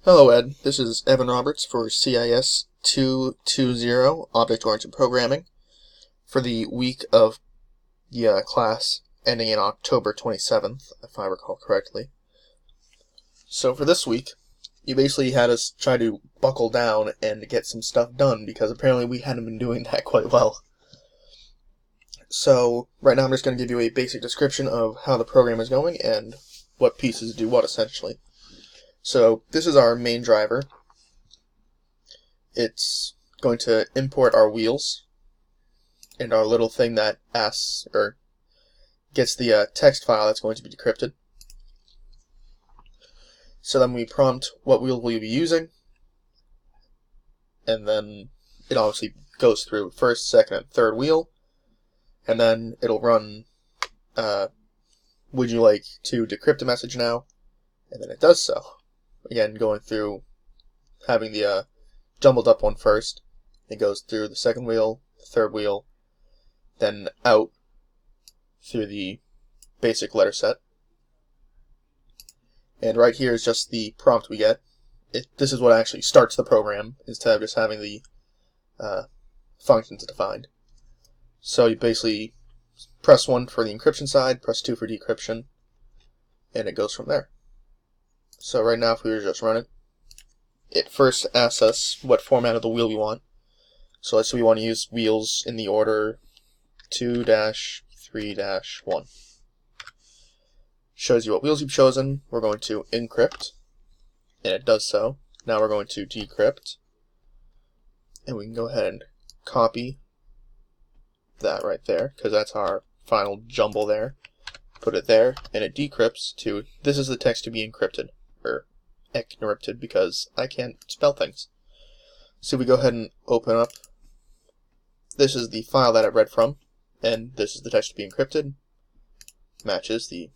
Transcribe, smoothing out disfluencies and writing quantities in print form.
Hello Ed, this is Evan Roberts for CIS 220 Object-Oriented Programming for the week of the class ending in October 27th, if I recall correctly. So for this week, you basically had us try to buckle down and get some stuff done because apparently we hadn't been doing that quite well. So right now I'm just going to give you a basic description of how the program is going and what pieces do what essentially. So this is our main driver. It's going to import our wheels and our little thing that asks or gets the text file that's going to be decrypted. So then we prompt what wheel we'll be using, and then it obviously goes through first, second, and third wheel, and then it'll run would you like to decrypt a message now? And then it does so. Again, going through having the jumbled up one first. It goes through the second wheel, the third wheel, then out through the basic letter set. And right here is just the prompt we get. This is what actually starts the program instead of just having the functions defined. So you basically press 1 for the encryption side, press 2 for decryption, and it goes from there. So right now if we were to just run it, it first asks us what format of the wheel we want. So let's say we want to use wheels in the order 2-3-1. Shows you what wheels you've chosen. We're going to encrypt, and it does so. Now we're going to decrypt, and we can go ahead and copy that right there, because that's our final jumble there. Put it there, and it decrypts to, this is the text to be encrypted, or encrypted because I can't spell things. So we go ahead and open up. This is the file that it read from, and this is the text to be encrypted. Matches the